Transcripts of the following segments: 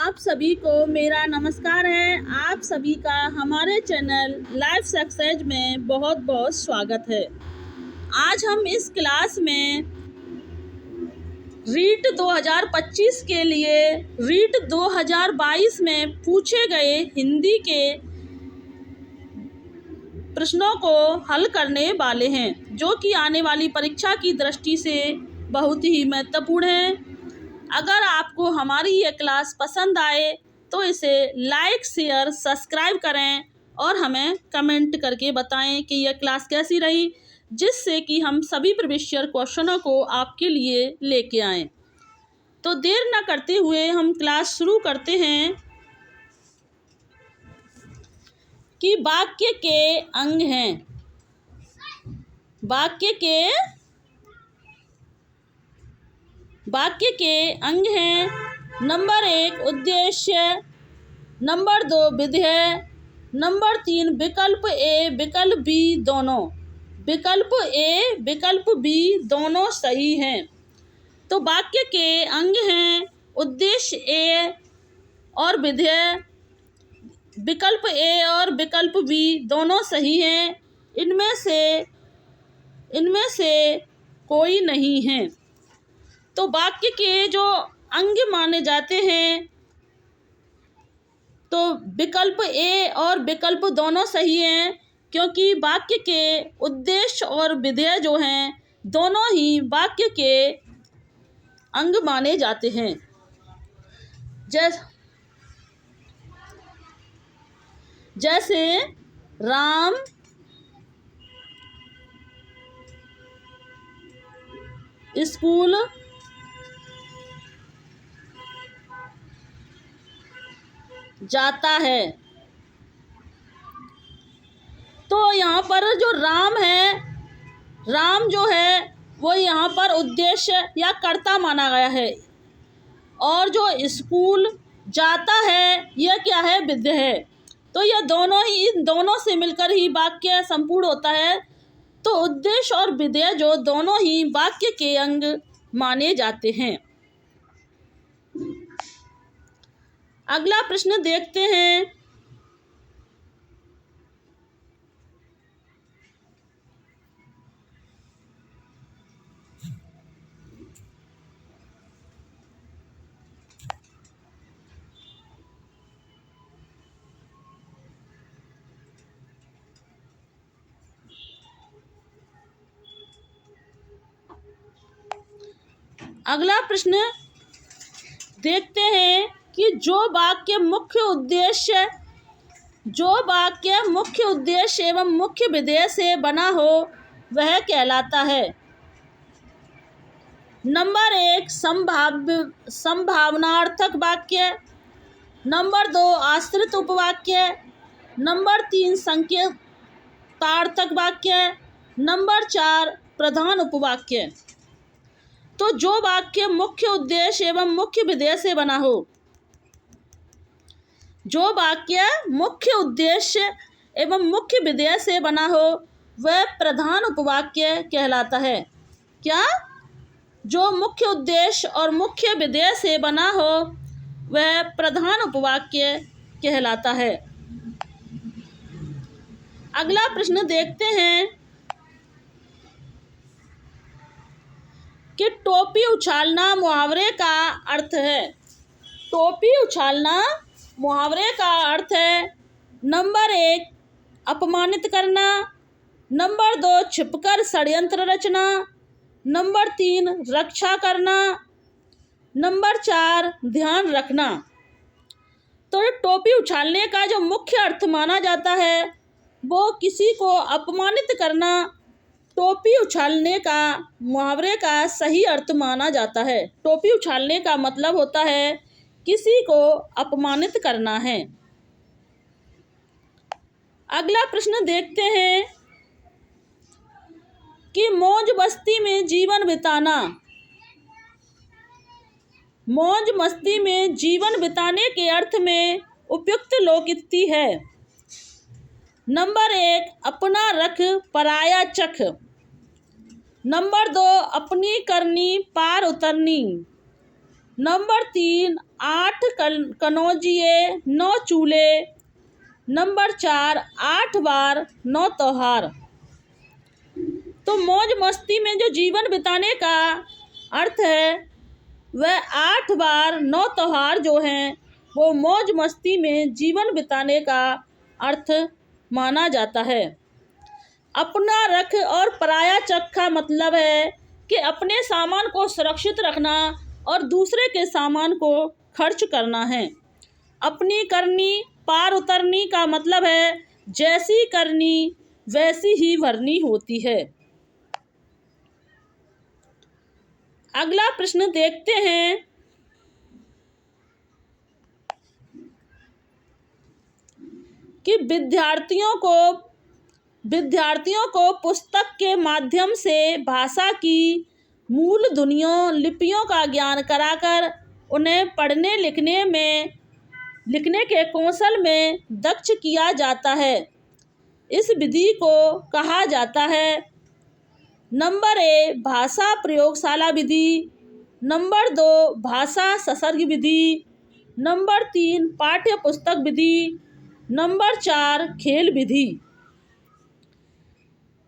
आप सभी को मेरा नमस्कार है। आप सभी का हमारे चैनल लाइफ सक्सेस में बहुत बहुत स्वागत है। आज हम इस क्लास में रीट 2025 के लिए रीट 2022 में पूछे गए हिंदी के प्रश्नों को हल करने वाले हैं, जो कि आने वाली परीक्षा की दृष्टि से बहुत ही महत्वपूर्ण है। अगर आपको हमारी ये क्लास पसंद आए तो इसे लाइक, शेयर, सब्सक्राइब करें और हमें कमेंट करके बताएं कि यह क्लास कैसी रही, जिससे कि हम सभी प्रीवियस ईयर क्वेश्चनों को आपके लिए लेके आएं। तो देर न करते हुए हम क्लास शुरू करते हैं कि वाक्य के अंग हैं। वाक्य के अंग हैं। नंबर 1 उद्देश्य, नंबर 2 विधेय, नंबर 3 विकल्प ए विकल्प बी दोनों। विकल्प ए विकल्प बी दोनों सही हैं। तो वाक्य के अंग हैं उद्देश्य ए और विधेय। विकल्प ए और विकल्प बी दोनों सही हैं। इनमें से कोई नहीं है। तो वाक्य के जो अंग माने जाते हैं, तो विकल्प ए और विकल्प दोनों सही हैं, क्योंकि वाक्य के उद्देश्य और विधेय जो हैं दोनों ही वाक्य के अंग माने जाते हैं। जैसे राम स्कूल जाता है। तो यहाँ पर जो राम है, राम जो है वो यहाँ पर उद्देश्य या कर्ता माना गया है, और जो स्कूल जाता है यह क्या है, विधेय है। तो यह दोनों ही, इन दोनों से मिलकर ही वाक्य संपूर्ण होता है। तो उद्देश्य और विधेय जो दोनों ही वाक्य के अंग माने जाते हैं। अगला प्रश्न देखते हैं। अगला प्रश्न देखते हैं कि जो वाक्य मुख्य उद्देश्य एवं मुख्य विधेय से बना हो वह कहलाता है। नंबर 1 संभावनार्थक वाक्य, नंबर 2 आश्रित उपवाक्य, नंबर 3 संकेतार्थक वाक्य, नंबर 4 प्रधान उपवाक्य। तो जो वाक्य मुख्य उद्देश्य एवं मुख्य विधेय से बना हो, जो वाक्य मुख्य उद्देश्य एवं मुख्य विधेय से बना हो वह प्रधान उपवाक्य कहलाता है। क्या? जो मुख्य उद्देश्य और मुख्य विधेय से बना हो वह प्रधान उपवाक्य कहलाता है। अगला प्रश्न देखते हैं कि टोपी उछालना मुहावरे का अर्थ है। टोपी उछालना मुहावरे का अर्थ है। नंबर 1 अपमानित करना, नंबर 2 छिपकर षड्यंत्र रचना, नंबर 3 रक्षा करना, नंबर 4 ध्यान रखना। तो टोपी उछालने का जो मुख्य अर्थ माना जाता है वो किसी को अपमानित करना टोपी उछालने का मुहावरे का सही अर्थ माना जाता है। टोपी उछालने का मतलब होता है किसी को अपमानित करना है। अगला प्रश्न देखते हैं कि मौज मस्ती में जीवन बिताना। मौज मस्ती में जीवन बिताने के अर्थ में उपयुक्त लोकोक्ति है। नंबर 1 अपना रख पराया चख, नंबर 2 अपनी करनी पार उतरनी, नंबर 3 8 कनौजिए 9 चूल्हे। नंबर 4 8 बार 9 त्योहार। तो मौज मस्ती में जो जीवन बिताने का अर्थ है वह 8 बार 9 त्योहार जो हैं वो मौज मस्ती में जीवन बिताने का अर्थ माना जाता है। अपना रख और पराया चख का मतलब है कि अपने सामान को सुरक्षित रखना और दूसरे के सामान को खर्च करना है। अपनी करनी पार उतरनी का मतलब है जैसी करनी वैसी ही भरनी होती है। अगला प्रश्न देखते हैं कि विद्यार्थियों को पुस्तक के माध्यम से भाषा की मूल ध्वनियों लिपियों का ज्ञान कराकर उन्हें पढ़ने लिखने के कौशल में दक्ष किया जाता है। इस विधि को कहा जाता है नंबर 1 भाषा प्रयोगशाला विधि, नंबर 2 भाषा संसर्ग विधि, नंबर 3 पाठ्य पुस्तक विधि, नंबर 4 खेल विधि।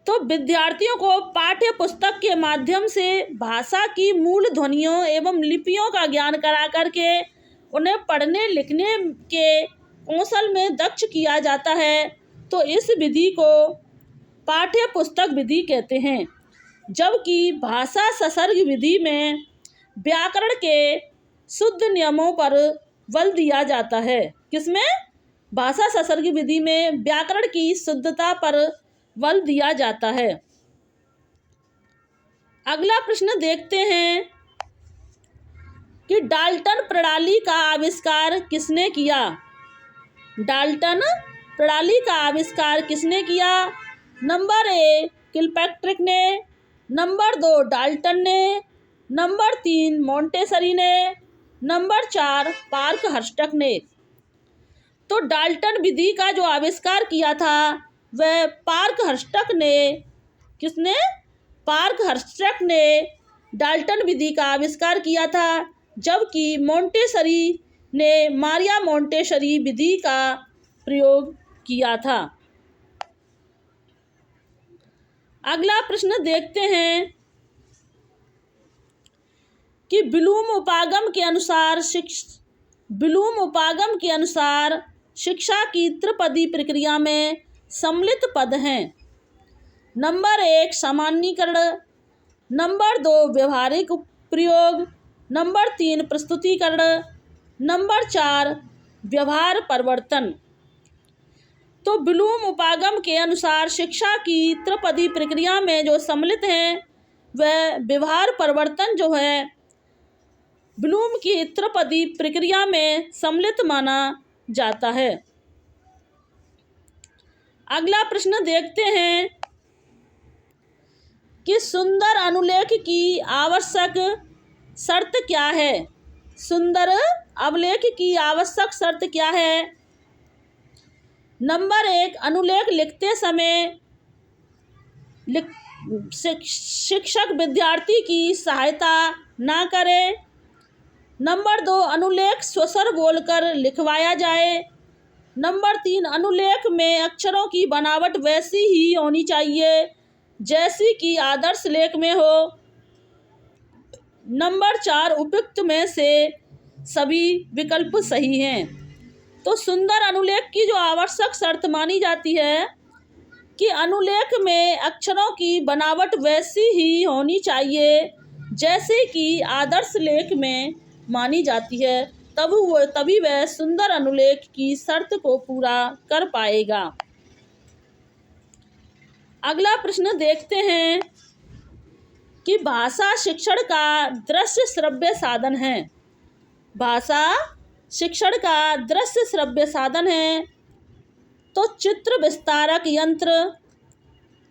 तो विद्यार्थियों को पाठ्य पुस्तक के माध्यम से भाषा की मूल ध्वनियों एवं लिपियों का ज्ञान करा करके उन्हें पढ़ने लिखने के कौशल में दक्ष किया जाता है। तो इस विधि को पाठ्य पुस्तक विधि कहते हैं। जबकि भाषा संसर्ग विधि में व्याकरण के शुद्ध नियमों पर बल दिया जाता है। किसमें? भाषा संसर्ग विधि में व्याकरण की शुद्धता पर बल दिया जाता है। अगला प्रश्न देखते हैं कि डाल्टन प्रणाली का आविष्कार किसने किया? डाल्टन प्रणाली का आविष्कार किसने किया? नंबर 1 किलपैट्रिक ने, नंबर 2 डाल्टन ने, नंबर 3 मोंटेसरी ने, नंबर 4 पार्कहर्स्टक ने। तो डाल्टन विधि का जो आविष्कार किया था वह पार्कहर्स्टक ने। किसने? पार्कहर्स्टक ने डाल्टन विधि का आविष्कार किया था। जबकि मोंटेसरी ने मारिया मोंटेसरी विधि का प्रयोग किया था। अगला प्रश्न देखते हैं कि ब्लूम उपागम के अनुसार शिक्षा की त्रिपदी प्रक्रिया में सम्मिलित पद हैं। नंबर 1 सामान्यीकरण, नंबर 2 व्यवहारिक प्रयोग, नंबर 3 प्रस्तुतिकरण, नंबर 4 व्यवहार परिवर्तन। तो ब्लूम उपागम के अनुसार शिक्षा की त्रिपदी प्रक्रिया में जो सम्मिलित हैं वह व्यवहार परिवर्तन जो है ब्लूम की त्रिपदी प्रक्रिया में सम्मिलित माना जाता है। अगला प्रश्न देखते हैं कि सुंदर अनुलेख की आवश्यक शर्त क्या है? सुंदर अवलेख की आवश्यक शर्त क्या है? नंबर 1 अनुलेख लिखते समय शिक्षक विद्यार्थी की सहायता ना करे। नंबर 2 अनुलेख स्वस्वर बोलकर लिखवाया जाए। नंबर 3 अनुलेख में अक्षरों की बनावट वैसी ही होनी चाहिए जैसी कि आदर्श लेख में हो। नंबर 4 उपयुक्त में से सभी विकल्प सही हैं। तो सुंदर अनुलेख की जो आवश्यक शर्त मानी जाती है कि अनुलेख में अक्षरों की बनावट वैसी ही होनी चाहिए जैसे कि आदर्श लेख में मानी जाती है, तभी वह सुंदर अनुलेख की शर्त को पूरा कर पाएगा। अगला प्रश्न देखते हैं कि भाषा शिक्षण का दृश्य श्रव्य साधन है। भाषा शिक्षण का दृश्य श्रव्य साधन है। तो चित्र विस्तारक यंत्र,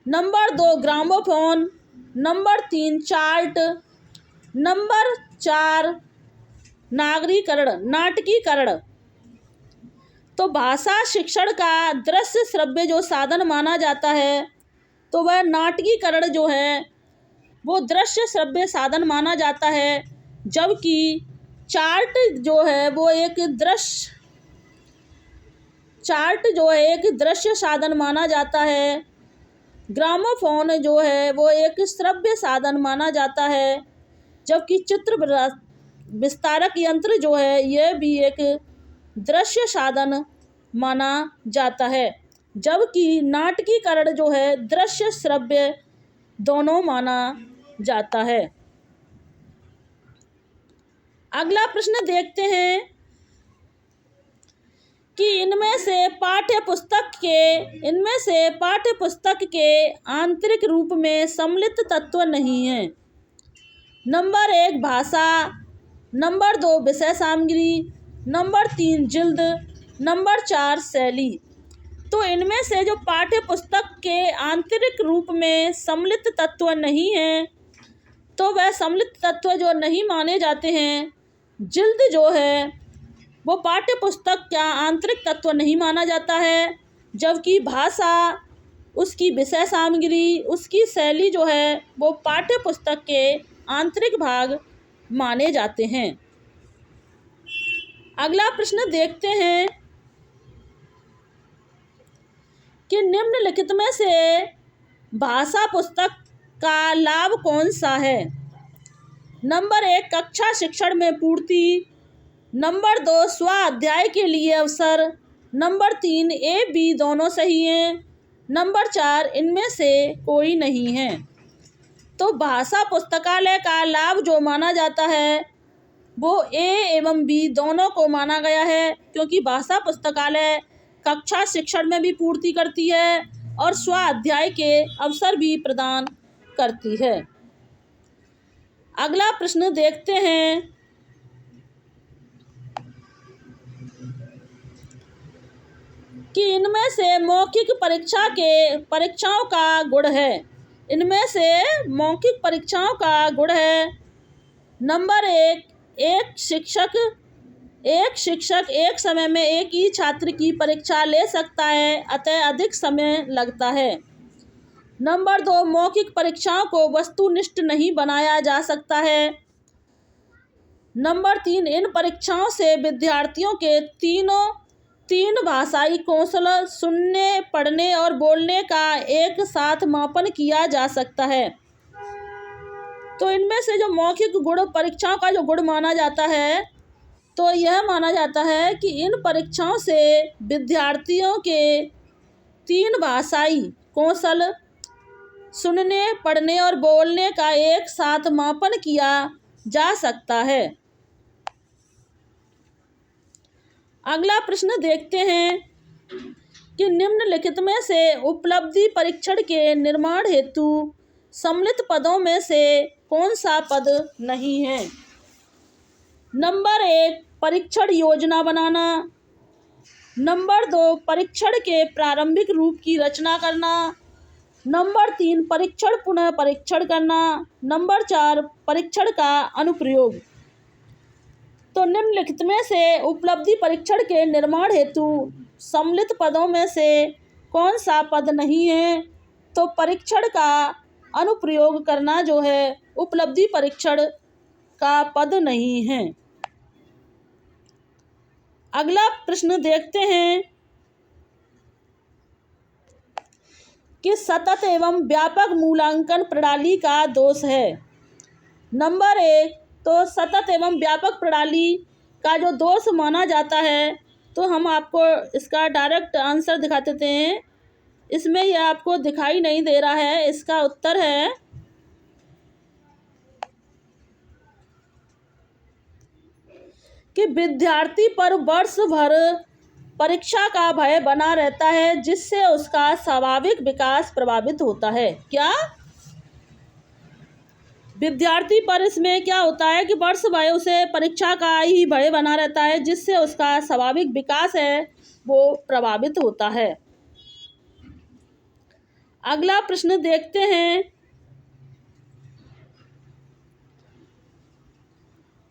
number 2 gramophone, number 3 chart, number 4 नाटकीकरण। तो भाषा शिक्षण का दृश्य श्रव्य जो साधन माना जाता है तो वह नाटकीकरण जो है वो दृश्य श्रव्य साधन माना जाता है। जबकि चार्ट जो है वो एक दृश्य साधन माना जाता है। ग्रामोफोन जो है वो एक श्रव्य साधन माना जाता है, जबकि चित्र विस्तारक यंत्र जो है यह भी एक दृश्य साधन माना जाता है, जबकि नाटकीकरण जो है दृश्य श्रव्य दोनों माना जाता है। अगला प्रश्न देखते हैं कि इनमें से पाठ्य पुस्तक के आंतरिक रूप में सम्मिलित तत्व नहीं है। नंबर 1 भाषा, नंबर 2 विषय सामग्री, नंबर 3 जिल्द, नंबर 4 शैली। तो इनमें से जो पाठ्य पुस्तक के आंतरिक रूप में सम्मिलित तत्व नहीं है, तो वह सम्मिलित तत्व जो नहीं माने जाते हैं, जिल्द जो है वो पाठ्य पुस्तक का आंतरिक तत्व नहीं माना जाता है, जबकि भाषा, उसकी विषय सामग्री, उसकी शैली जो है वो पाठ्य पुस्तक के आंतरिक भाग माने जाते हैं। अगला प्रश्न देखते हैं कि निम्नलिखित में से भाषा पुस्तक का लाभ कौन सा है। नंबर 1 कक्षा शिक्षण में पूर्ति, नंबर 2 स्वाध्याय के लिए अवसर, नंबर 3 ए बी दोनों सही हैं, नंबर 4 इनमें से कोई नहीं है। तो भाषा पुस्तकालय का लाभ जो माना जाता है वो ए एवं बी दोनों को माना गया है, क्योंकि भाषा पुस्तकालय कक्षा शिक्षण में भी पूर्ति करती है और स्वाध्याय के अवसर भी प्रदान करती है। अगला प्रश्न देखते हैं कि इनमें से मौखिक परीक्षाओं का गुण है। इनमें से मौखिक परीक्षाओं का गुण है। नंबर 1 एक शिक्षक एक समय में एक ही छात्र की परीक्षा ले सकता है, अतः अधिक समय लगता है। नंबर 2 मौखिक परीक्षाओं को वस्तुनिष्ठ नहीं बनाया जा सकता है। नंबर 3 इन परीक्षाओं से विद्यार्थियों के तीन भाषाई कौशल, सुनने, पढ़ने और बोलने का एक साथ मापन किया जा सकता है। तो इनमें से जो मौखिक गुण परीक्षाओं का जो गुण माना जाता है, तो यह माना जाता है कि इन परीक्षाओं से विद्यार्थियों के 3 भाषाई कौशल, सुनने, पढ़ने और बोलने का एक साथ मापन किया जा सकता है। अगला प्रश्न देखते हैं कि निम्नलिखित में से उपलब्धि परीक्षण के निर्माण हेतु सम्मिलित पदों में से कौन सा पद नहीं है। नंबर 1 परीक्षण योजना बनाना, नंबर 2 परीक्षण के प्रारंभिक रूप की रचना करना, नंबर 3 परीक्षण पुनः परीक्षण करना, नंबर 4 परीक्षण का अनुप्रयोग। तो निम्नलिखित में से उपलब्धि परीक्षण के निर्माण हेतु सम्मिलित पदों में से कौन सा पद नहीं है। तो परीक्षण का अनुप्रयोग करना जो है उपलब्धि परीक्षण का पद नहीं है। अगला प्रश्न देखते हैं कि सतत एवं व्यापक मूल्यांकन प्रणाली का दोष है। नंबर 1 तो सतत एवं व्यापक प्रणाली का जो दोष माना जाता है, तो हम आपको इसका डायरेक्ट आंसर दिखा देते हैं। इसमें यह आपको दिखाई नहीं दे रहा है। इसका उत्तर है कि विद्यार्थी पर वर्ष भर परीक्षा का भय बना रहता है, जिससे उसका स्वाभाविक विकास प्रभावित होता है। क्या विद्यार्थी पर इसमें क्या होता है कि वर्ष भर उसे परीक्षा का ही भय बना रहता है, जिससे उसका स्वाभाविक विकास है वो प्रभावित होता है। अगला प्रश्न देखते हैं।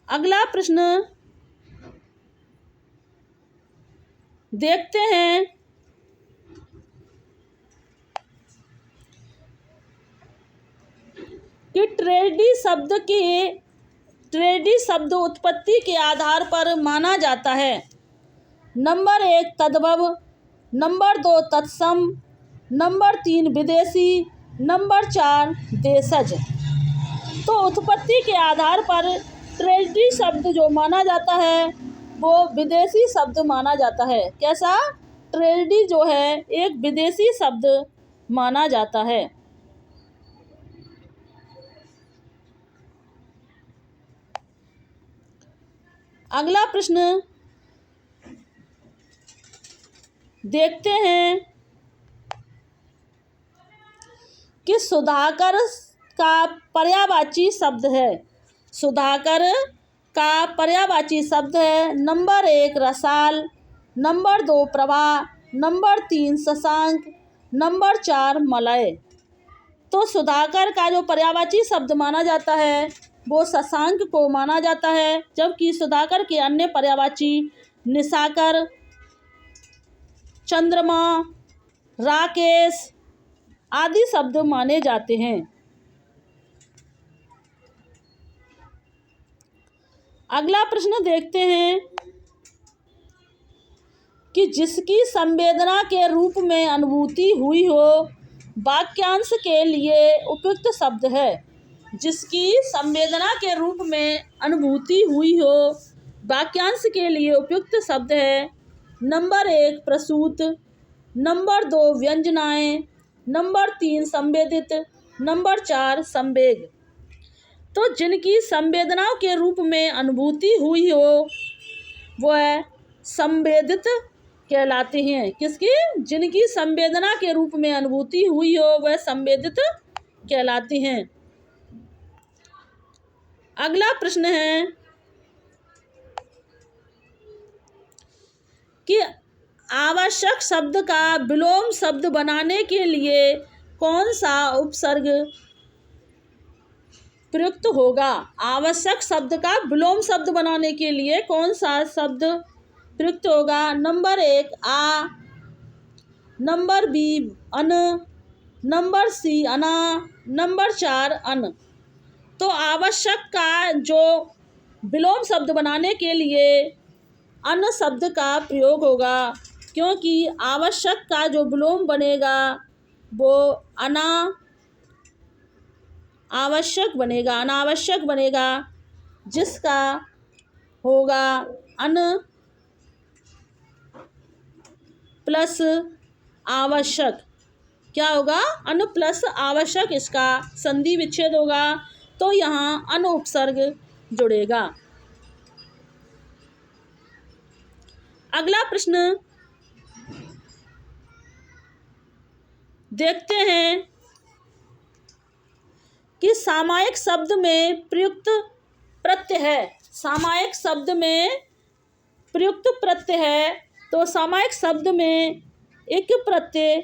अगला प्रश्न देखते हैं कि ट्रेडी शब्द के ट्रेडी शब्द उत्पत्ति के आधार पर माना जाता है? नंबर 1 तद्भव, नंबर 2 तत्सम, नंबर 3 विदेशी, नंबर 4 देशज। तो उत्पत्ति के आधार पर ट्रेडी शब्द जो माना जाता है वो विदेशी शब्द माना जाता है। कैसा? ट्रेडी जो है एक विदेशी शब्द माना जाता है। अगला प्रश्न देखते हैं कि सुधाकर का पर्यायवाची शब्द है। सुधाकर का पर्यायवाची शब्द है नंबर 1 रसाल, नंबर 2 प्रभा, नंबर 3 शशांक, नंबर 4 मलय। तो सुधाकर का जो पर्यायवाची शब्द माना जाता है वो शशांक को माना जाता है, जबकि सुधाकर के अन्य पर्यायवाची निशाकर, चंद्रमा, राकेश आदि शब्द माने जाते हैं। अगला प्रश्न देखते हैं कि जिसकी संवेदना के रूप में अनुभूति हुई हो वाक्यांश के लिए उपयुक्त शब्द है। जिसकी संवेदना के रूप में अनुभूति हुई हो वाक्यांश के लिए उपयुक्त शब्द है नंबर 1 प्रसूत, नंबर 2 व्यंजनाएं, नंबर 3 संवेदित, नंबर 4 संवेग। तो जिनकी संवेदनाओं के रूप में अनुभूति हुई हो वह संवेदित कहलाते हैं। किसकी? जिनकी संवेदना के रूप में अनुभूति हुई हो वह संवेदित कहलाते हैं। अगला प्रश्न है कि आवश्यक शब्द का विलोम शब्द बनाने के लिए कौन सा उपसर्ग प्रयुक्त होगा? आवश्यक शब्द का विलोम शब्द बनाने के लिए कौन सा शब्द प्रयुक्त होगा? नंबर 1 आ, नंबर बी अन, नंबर सी अना, नंबर 4 अन। तो आवश्यक का जो विलोम शब्द बनाने के लिए अन शब्द का प्रयोग होगा, क्योंकि आवश्यक का जो विलोम बनेगा वो अना आवश्यक बनेगा, अनावश्यक बनेगा, जिसका होगा अन प्लस आवश्यक। क्या होगा? अन प्लस आवश्यक, इसका संधि विच्छेद होगा तो यहाँ अन उपसर्ग जुड़ेगा। अगला प्रश्न देखते हैं कि सामायिक शब्द में प्रयुक्त प्रत्यय है। सामायिक शब्द में प्रयुक्त प्रत्यय है, तो सामायिक शब्द में एक प्रत्यय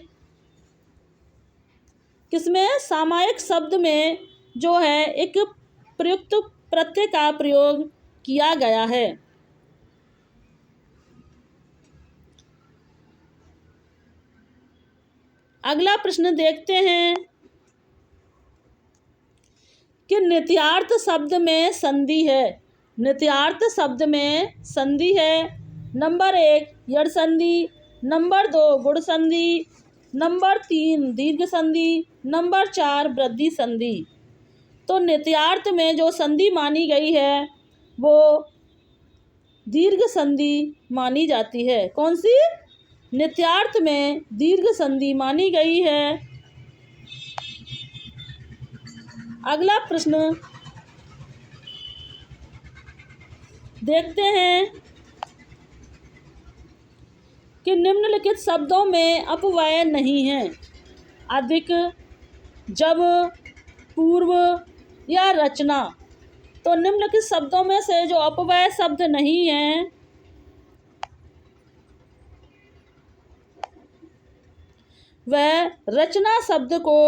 किसमें? सामायिक शब्द में जो है एक प्रयुक्त प्रत्यय का प्रयोग किया गया है। अगला प्रश्न देखते हैं कि नित्यार्थ शब्द में संधि है। नित्यार्थ शब्द में संधि है नंबर 1 यड़ संधि, नंबर 2 गुण संधि, नंबर 3 दीर्घ संधि, नंबर 4 वृद्धि संधि। तो नित्यार्थ में जो संधि मानी गई है वो दीर्घ संधि मानी जाती है। कौन सी? नित्यार्थ में दीर्घ संधि मानी गई है। अगला प्रश्न देखते हैं कि निम्नलिखित शब्दों में अपव्यय नहीं है। अधिक, जब, पूर्व या रचना। तो निम्नलिखित शब्दों में से जो अपव्यय शब्द नहीं है वह रचना शब्द को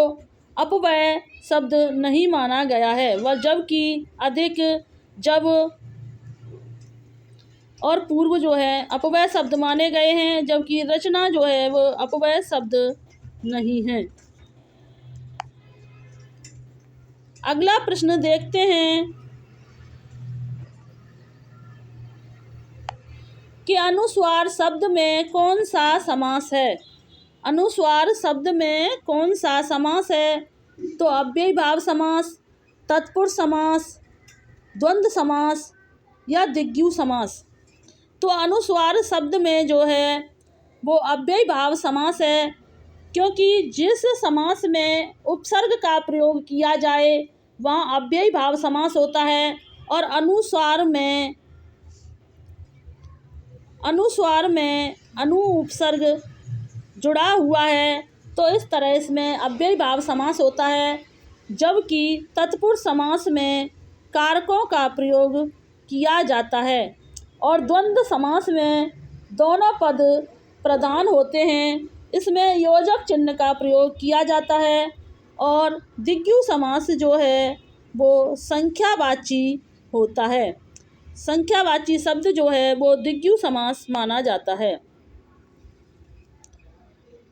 अपव्यय शब्द नहीं माना गया है, वह जबकि अधिक, जब और पूर्व जो है अपव्यय शब्द माने गए हैं, जबकि रचना जो है वो अपव्यय शब्द नहीं है। अगला प्रश्न देखते हैं कि अनुस्वार शब्द में कौन सा समास है। अनुस्वार शब्द में कौन सा समास है? तो अव्ययी भाव समास, तत्पुरुष समास, द्वंद्व समास या द्विगु समास। तो अनुस्वार शब्द में जो है वो अव्ययी भाव समास है, क्योंकि जिस समास में उपसर्ग का प्रयोग किया जाए वहाँ अव्ययी भाव समास होता है, और अनुस्वार में अनु उपसर्ग जुड़ा हुआ है, तो इस तरह इसमें अव्ययी भाव समास होता है। जबकि तत्पुरुष समास में कारकों का प्रयोग किया जाता है, और द्वंद्व समास में दोनों पद प्रधान होते हैं, इसमें योजक चिन्ह का प्रयोग किया जाता है। और द्विगु समास जो है वो संख्यावाची होता है। संख्यावाची शब्द जो है वो द्विगु समास माना जाता है।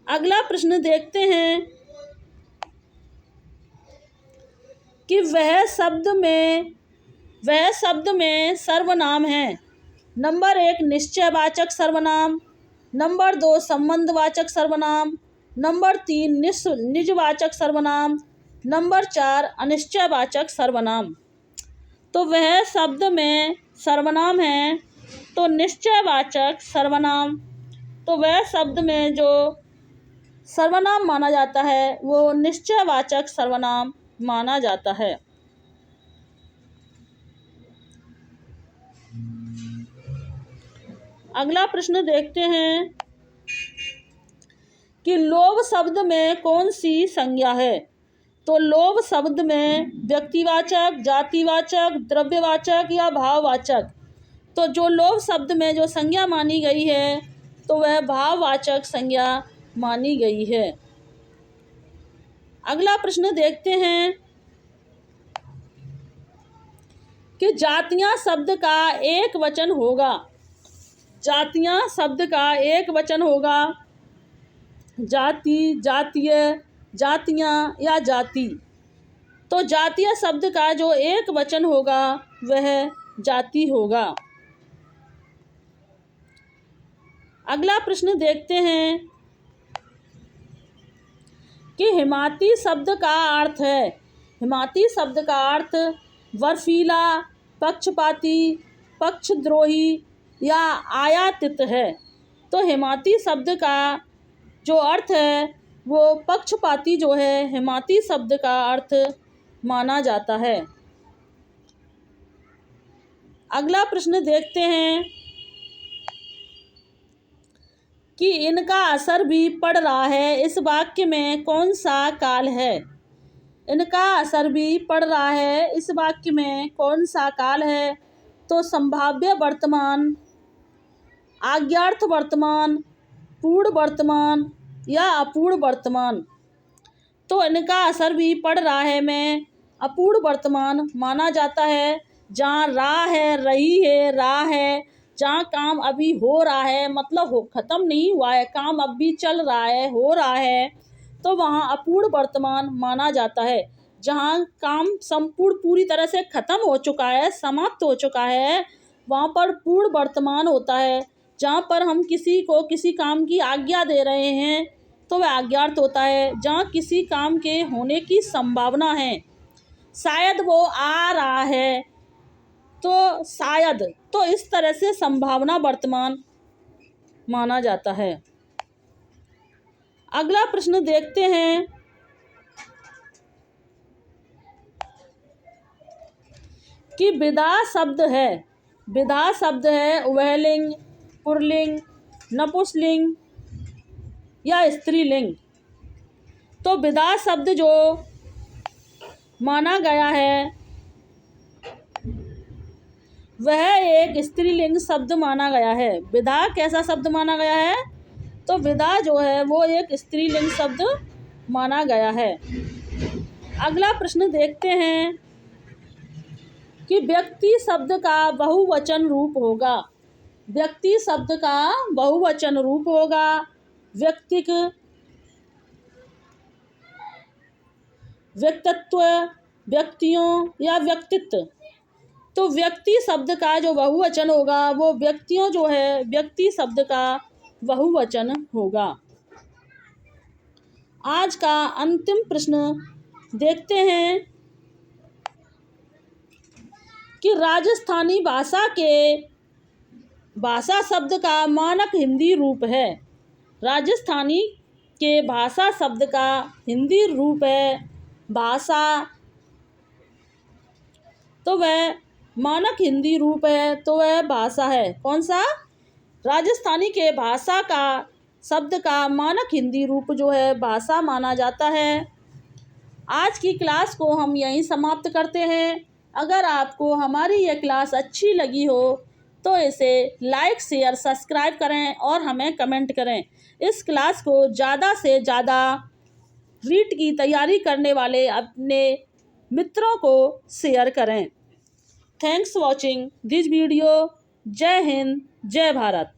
अगला प्रश्न देखते हैं कि वह शब्द में सर्वनाम है। नंबर 1 निश्चयवाचक सर्वनाम, नंबर 2 संबंधवाचक सर्वनाम, नंबर 3 निजवाचक सर्वनाम, नंबर 4 अनिश्चयवाचक सर्वनाम। तो वह शब्द में सर्वनाम है तो निश्चयवाचक सर्वनाम। तो वह शब्द में जो सर्वनाम माना जाता है वो निश्चयवाचक सर्वनाम माना जाता है। अगला प्रश्न देखते हैं कि लोभ शब्द में कौन सी संज्ञा है। तो लोभ शब्द में व्यक्तिवाचक, जातिवाचक, द्रव्यवाचक या भाववाचक। तो जो लोभ शब्द में जो संज्ञा मानी गई है तो वह भाववाचक संज्ञा मानी गई है। अगला प्रश्न देखते हैं कि जातियां शब्द का एक वचन होगा। जातियां शब्द का एक वचन होगा जाति, जातीय, जातियां या जाति। तो जातीय शब्द का जो एक वचन होगा वह जाति होगा। अगला प्रश्न देखते हैं कि हिमाती शब्द का अर्थ है। हिमाती शब्द का अर्थ बर्फीला, पक्षपाती, पक्षद्रोही या आयातित है। तो हिमाती शब्द का जो अर्थ है वो पक्षपाती जो है हिमाती शब्द का अर्थ माना जाता है। अगला प्रश्न देखते हैं कि इनका असर भी पड़ रहा है, इस वाक्य में कौन सा काल है। इनका असर भी पड़ रहा है, इस वाक्य में कौन सा काल है। तो संभाव्य वर्तमान, आज्ञार्थ वर्तमान, पूर्ण वर्तमान या अपूर्ण वर्तमान। तो इनका असर भी पड़ रहा है में अपूर्ण वर्तमान माना जाता है। जहाँ रहा है, रही है, रहा है, जहाँ काम अभी हो रहा है, मतलब ख़त्म नहीं हुआ है, काम अब भी चल रहा है, हो रहा है, तो वहाँ अपूर्ण वर्तमान माना जाता है। जहाँ काम संपूर्ण पूरी तरह से ख़त्म हो चुका है, समाप्त हो चुका है, वहाँ पर पूर्ण वर्तमान होता है। जहाँ पर हम किसी को किसी काम की आज्ञा दे रहे हैं तो वह आज्ञार्थ होता है। जहाँ किसी काम के होने की संभावना है, शायद वो आ रहा है, तो शायद, तो इस तरह से संभावना वर्तमान माना जाता है। अगला प्रश्न देखते हैं कि विदा शब्द है। विदा शब्द है उभयलिंग, पुल्लिंग, नपुंसकलिंग या स्त्रीलिंग। तो विदा शब्द जो माना गया है वह एक स्त्रीलिंग शब्द माना गया है। विदा कैसा शब्द माना गया है? तो विदा जो है वो एक स्त्रीलिंग शब्द माना गया है। अगला प्रश्न देखते हैं कि व्यक्ति शब्द का बहुवचन रूप होगा। व्यक्ति शब्द का बहुवचन रूप होगा व्यक्तिक, व्यक्तित्व, व्यक्तियों या व्यक्तित्व। तो व्यक्ति शब्द का जो बहुवचन होगा वो व्यक्तियों जो है व्यक्ति शब्द का बहुवचन होगा। आज का अंतिम प्रश्न देखते हैं कि राजस्थानी भाषा के भाषा शब्द का मानक हिंदी रूप है। राजस्थानी के भाषा शब्द का हिंदी रूप है भाषा, तो वह मानक हिंदी रूप है तो वह भाषा है। कौन सा? राजस्थानी के भाषा का शब्द का मानक हिंदी रूप जो है भाषा माना जाता है। आज की क्लास को हम यहीं समाप्त करते हैं। अगर आपको हमारी यह क्लास अच्छी लगी हो तो इसे लाइक शेयर सब्सक्राइब करें और हमें कमेंट करें। इस क्लास को ज़्यादा से ज़्यादा रीट की तैयारी करने वाले अपने मित्रों को शेयर करें। Thanks watching this video. जय हिंद, जय भारत।